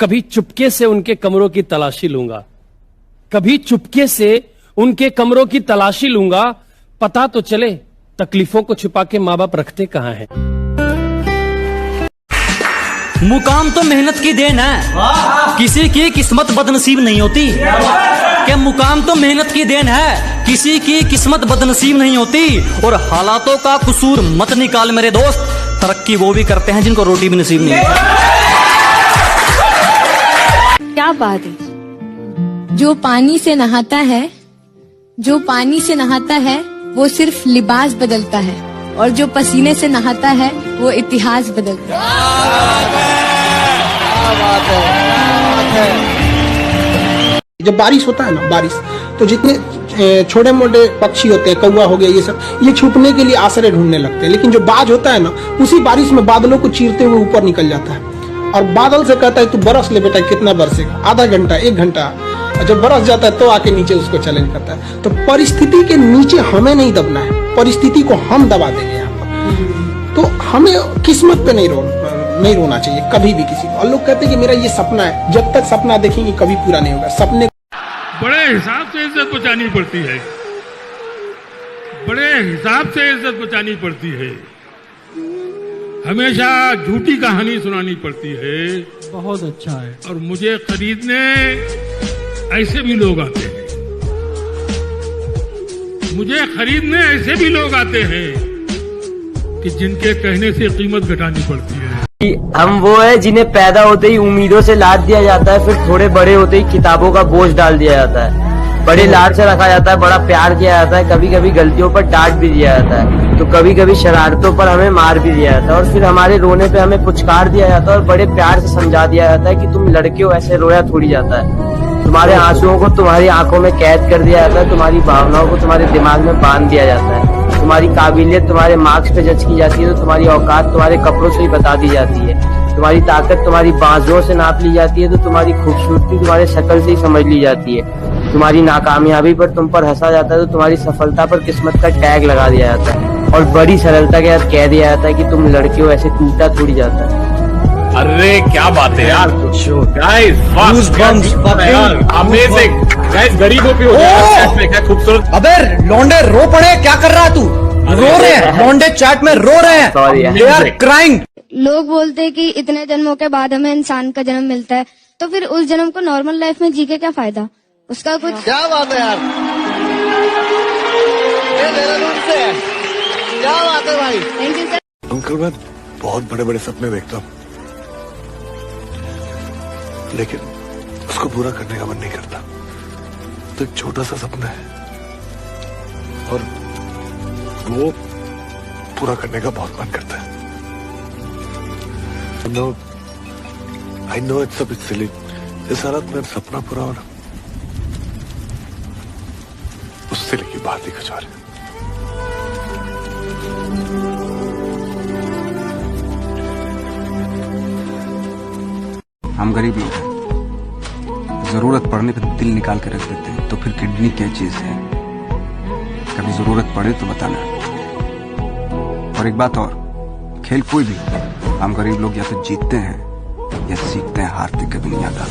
कभी चुपके से उनके कमरों की तलाशी लूंगा, कभी चुपके से उनके कमरों की तलाशी लूंगा, पता तो चले तकलीफों को छुपा के माँ बाप रखते कहाँ हैं। मुकाम तो मेहनत की देन है, किसी की किस्मत बदनसीब नहीं होती। क्या मुकाम तो मेहनत की देन है, किसी की किस्मत बदनसीब नहीं होती। और हालातों का कसूर मत निकाल मेरे दोस्त, तरक्की वो भी करते हैं जिनको रोटी भी नसीब नहीं होती। क्या बात है, जो पानी से नहाता है, जो पानी से नहाता है वो सिर्फ लिबास बदलता है, और जो पसीने से नहाता है वो इतिहास बदलता है। जब बारिश होता है ना, बारिश तो जितने छोटे मोटे पक्षी होते हैं, कौवा हो गया, ये सब, ये छुपने के लिए आश्रय ढूंढने लगते हैं। लेकिन जो बाज होता है ना, उसी बारिश में बादलों को चीरते हुए ऊपर निकल जाता है और बादल से कहता है तू बरस ले बेटा, कितना बरसेगा, आधा घंटा, 1 घंटा। जब बरस जाता है तो आके नीचे उसको चैलेंज करता है। तो परिस्थिति के नीचे हमें नहीं दबना है, परिस्थिति को हम दबा देंगे यहाँ पर। तो हमें किस्मत पे नहीं रोना चाहिए कभी भी किसी को। और लोग कहते हैं कि मेरा ये सपना है, जब तक सपना देखेंगे कभी पूरा नहीं होगा। सपने बड़े हिसाब से इज्जत बचानी पड़ती है, बड़े हिसाब से इज्जत बचानी पड़ती है। हमेशा झूठी कहानी सुनानी पड़ती है। बहुत अच्छा है। और मुझे खरीदने ऐसे भी लोग आते हैं, मुझे खरीदने ऐसे भी लोग आते हैं कि जिनके कहने से कीमत घटानी पड़ती है। हम वो है जिन्हें पैदा होते ही उम्मीदों से लाद दिया जाता है, फिर थोड़े बड़े होते ही किताबों का बोझ डाल दिया जाता है। बड़े लाड से रखा जाता है, बड़ा प्यार किया जाता है, कभी कभी गलतियों पर डांट भी दिया जाता है, तो कभी कभी शरारतों पर हमें मार भी दिया जाता है, और फिर हमारे रोने पे हमें पुचकार दिया जाता है और बड़े प्यार से समझा दिया जाता है कि तुम लड़के हो, ऐसे रोया थोड़ी जाता है। तुम्हारे आंसुओं को तुम्हारी आंखों में कैद कर दिया जाता है, तुम्हारी भावनाओं को तुम्हारे दिमाग में बांध दिया जाता है, तुम्हारी काबिलियत तुम्हारे मार्क्स पे जज की जाती है, तो तुम्हारी औकात तुम्हारे कपड़ों से ही बता दी जाती है, तुम्हारी ताकत तुम्हारी बाजुओं से नाप ली जाती है, तो तुम्हारी खूबसूरती तुम्हारे शक्ल से ही समझ ली जाती है, तुम्हारी नाकामयाबी पर तुम पर हंसा जाता है, तो तुम्हारी सफलता पर किस्मत का टैग लगा दिया जाता है, और बड़ी सरलता के साथ कह दिया जाता है कि तुम लड़के हो, ऐसे टूटा थोड़ी जाता है। अरे क्या बात है यार, गाइस अमेजिंग गाइस, गरीबों पे हो गया खूबसूरत। अबे लौंडे रो पड़े, क्या कर रहा है तू? रो रहे हैं लौंडे, चैट में रो रहे हैं, दे आर क्राइंग। लोग बोलते हैं कि इतने जन्मों के बाद हमें इंसान का जन्म मिलता है, तो फिर उस जन्म को नॉर्मल लाइफ में जी के क्या फायदा, उसका कुछ। क्या बात है यार, ये देहरादून से है, क्या बात है भाई। Thank you sir. अंकल मैं बहुत बड़े बड़े सपने देखता हूँ, लेकिन उसको पूरा करने का मन नहीं करता। तो एक छोटा सा सपना है और वो पूरा करने का बहुत मन करता है। I know it's a bit silly, इस हालत में सपना पूरा होना उससे लेके बात ही कुछ और है। हम गरीब लोग हैं, जरूरत पड़ने पर दिल निकाल के रख देते हैं, तो फिर किडनी क्या चीज है? कभी जरूरत पड़े तो बताना। और एक बात और, खेल कोई भी, हम गरीब लोग या तो जीतते हैं या सीखते हैं हारते कभी नहीं आता।